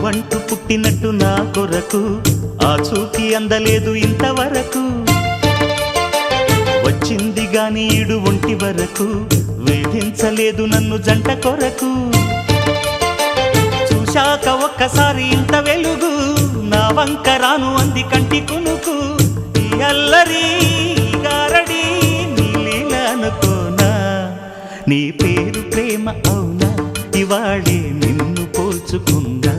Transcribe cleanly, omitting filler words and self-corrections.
అంటూ పుట్టినట్టు నా కొరకు ఆ చూకి అందలేదు ఇంతవరకు వచ్చింది గాని ఈడు ఒంటి వరకు వేధించలేదు నన్ను జంట కొరకు చూశాక ఒక్కసారి ఇంత వెలుగు నా వంక రాను అంది కంటి కునుకు ఈ అల్లరి గారడి నీలీల అనుకోనా నీ పేరు ప్రేమ అవునా ఇవాళే నిన్ను పోల్చుకున్నా